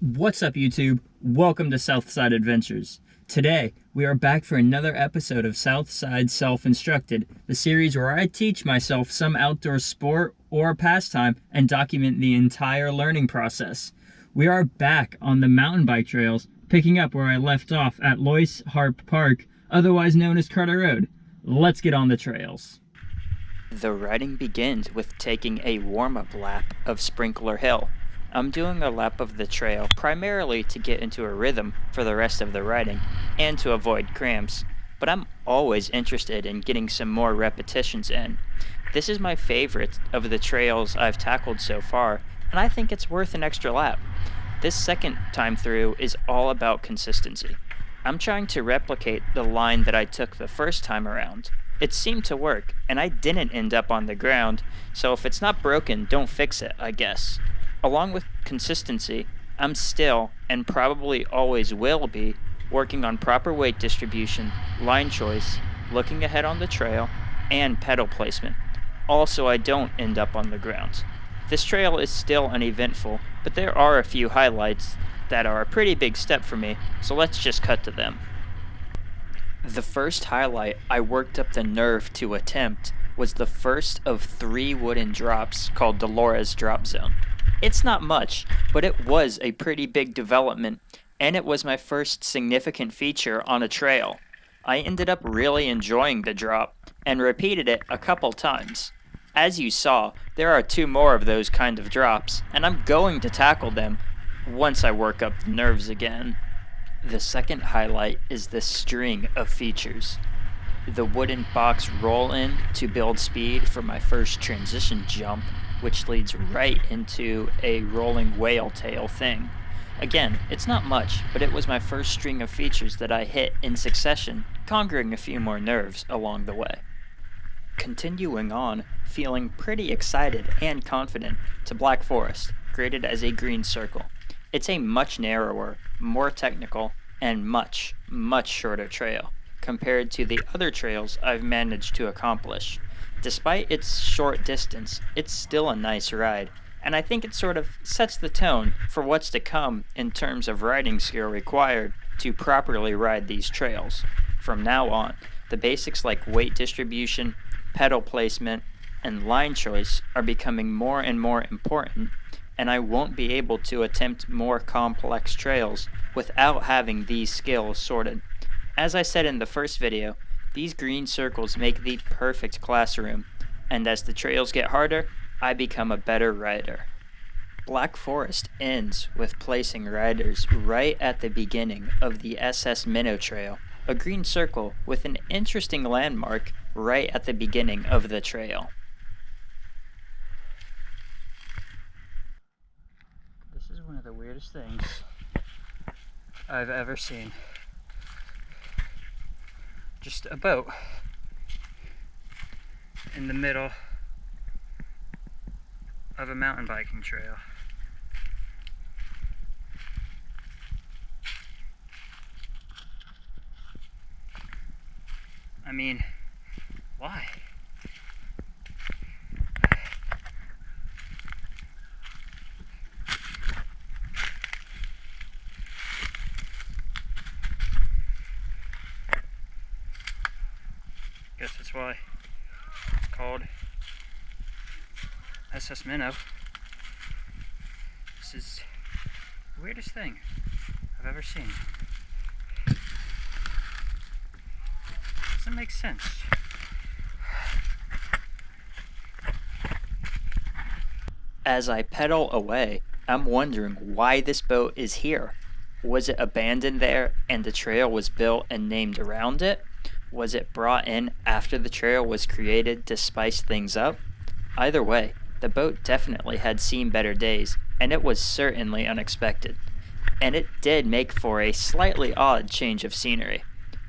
What's up, YouTube? Welcome to SouthSide Adventures. Today, we are back for another episode of SouthSide Self-Instructed, the series where I teach myself some outdoor sport or pastime and document the entire learning process. We are back on the mountain bike trails, picking up where I left off at Loyce Harp Park, otherwise known as Carter Road. Let's get on the trails. The riding begins with taking a warm-up lap of Sprinkler Hill. I'm doing a lap of the trail primarily to get into a rhythm for the rest of the riding and to avoid cramps, but I'm always interested in getting some more repetitions in. This is my favorite of the trails I've tackled so far, and I think it's worth an extra lap. This second time through is all about consistency. I'm trying to replicate the line that I took the first time around. It seemed to work, and I didn't end up on the ground, so if it's not broken, don't fix it, I guess. Along with consistency, I'm still, and probably always will be, working on proper weight distribution, line choice, looking ahead on the trail, and pedal placement, all so I don't end up on the ground. This trail is still uneventful, but there are a few highlights that are a pretty big step for me, so let's just cut to them. The first highlight I worked up the nerve to attempt was the first of 3 wooden drops called Dolores Drop Zone. It's not much, but it was a pretty big development, and it was my first significant feature on a trail. I ended up really enjoying the drop, and repeated it a couple times. As you saw, there are 2 more of those kind of drops, and I'm going to tackle them once I work up the nerves again. The second highlight is the string of features. The wooden box roll-in to build speed for my first transition jump, which leads right into a rolling whale tail thing. Again, it's not much, but it was my first string of features that I hit in succession, conquering a few more nerves along the way. Continuing on, feeling pretty excited and confident, to Black Forest, graded as a green circle. It's a much narrower, more technical, and much shorter trail compared to the other trails I've managed to accomplish. Despite its short distance, it's still a nice ride, and I think it sort of sets the tone for what's to come in terms of riding skill required to properly ride these trails. From now on, the basics like weight distribution, pedal placement, and line choice are becoming more and more important, and I won't be able to attempt more complex trails without having these skills sorted. As I said in the first video, these green circles make the perfect classroom, and as the trails get harder, I become a better rider. Black Forest ends with placing riders right at the beginning of the SS Minnow Trail, a green circle with an interesting landmark right at the beginning of the trail. This is one of the weirdest things I've ever seen. Just a boat in the middle of a mountain biking trail. I mean, why? Guess that's why it's called SS Minnow. This is the weirdest thing I've ever seen. Doesn't make sense. As I pedal away, I'm wondering why this boat is here. Was it abandoned there and the trail was built and named around it? Was it brought in after the trail was created to spice things up? Either way, the boat definitely had seen better days, and it was certainly unexpected. And it did make for a slightly odd change of scenery.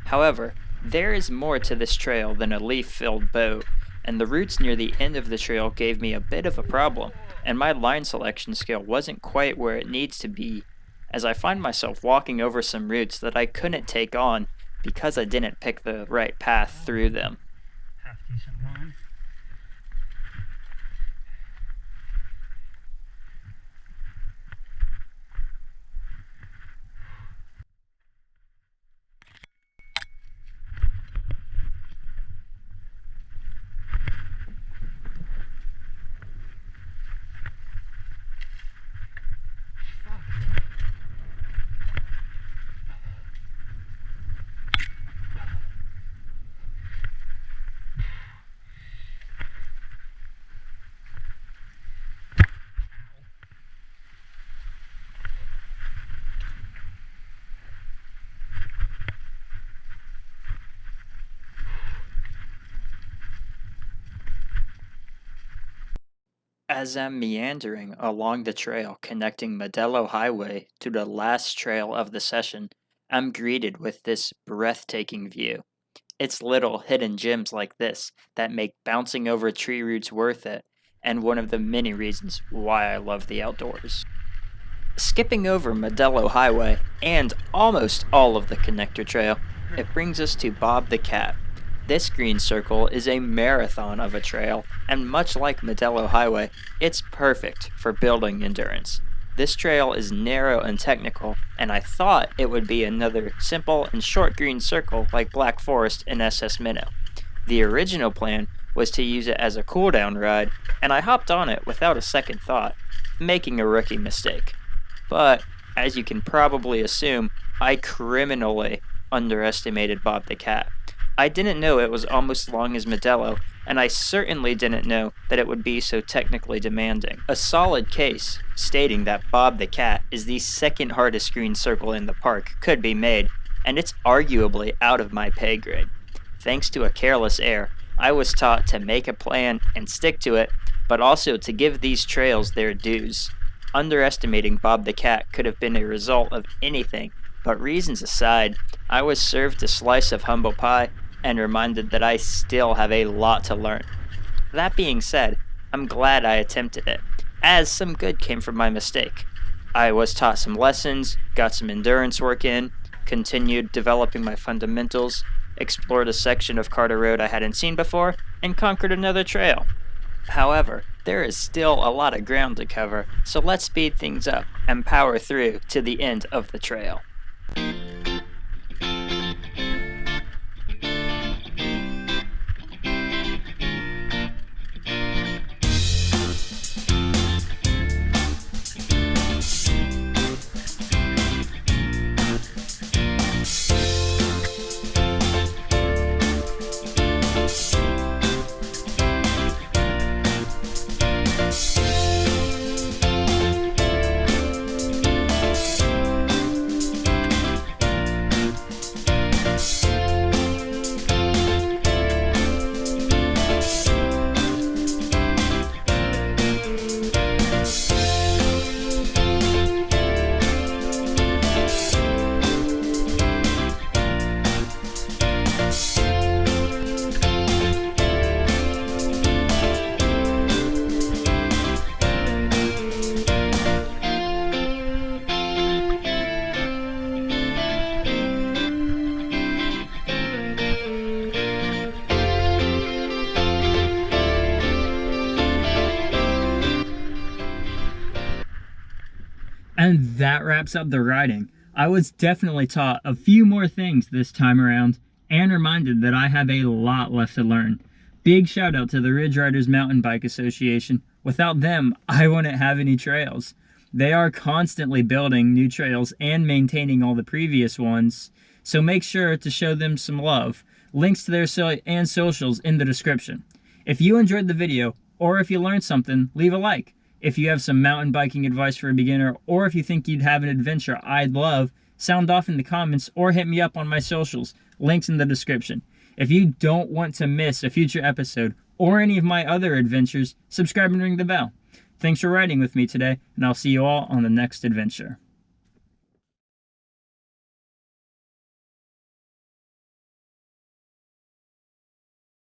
However, there is more to this trail than a leaf-filled boat, and the routes near the end of the trail gave me a bit of a problem, and my line selection skill wasn't quite where it needs to be, as I find myself walking over some routes that I couldn't take on because I didn't pick the right path through them. Half decent line. As I'm meandering along the trail connecting Modelo Highway to the last trail of the session, I'm greeted with this breathtaking view. It's little hidden gems like this that make bouncing over tree roots worth it, and one of the many reasons why I love the outdoors. Skipping over Modelo Highway and almost all of the connector trail, it brings us to Bob the Cat. This green circle is a marathon of a trail, and much like Modelo Highway, it's perfect for building endurance. This trail is narrow and technical, and I thought it would be another simple and short green circle like Black Forest and SS Minnow. The original plan was to use it as a cooldown ride, and I hopped on it without a second thought, making a rookie mistake. But, as you can probably assume, I criminally underestimated Bob the Cat. I didn't know it was almost as long as Modelo, and I certainly didn't know that it would be so technically demanding. A solid case, stating that Bob the Cat is the second hardest green circle in the park, could be made, and it's arguably out of my pay grade. Thanks to a careless error, I was taught to make a plan and stick to it, but also to give these trails their dues. Underestimating Bob the Cat could have been a result of anything, but reasons aside, I was served a slice of humble pie and reminded that I still have a lot to learn. That being said, I'm glad I attempted it, as some good came from my mistake. I was taught some lessons, got some endurance work in, continued developing my fundamentals, explored a section of Carter Road I hadn't seen before, and conquered another trail. However, there is still a lot of ground to cover, so let's speed things up and power through to the end of the trail. And that wraps up the riding. I was definitely taught a few more things this time around and reminded that I have a lot left to learn. Big shout out to the Ridge Riders Mountain Bike Association. Without them, I wouldn't have any trails. They are constantly building new trails and maintaining all the previous ones, so make sure to show them some love. Links to their site and socials in the description. If you enjoyed the video, or if you learned something, leave a like. If you have some mountain biking advice for a beginner, or if you think you'd have an adventure I'd love, sound off in the comments or hit me up on my socials. Links in the description. If you don't want to miss a future episode or any of my other adventures, subscribe and ring the bell. Thanks for riding with me today, and I'll see you all on the next adventure.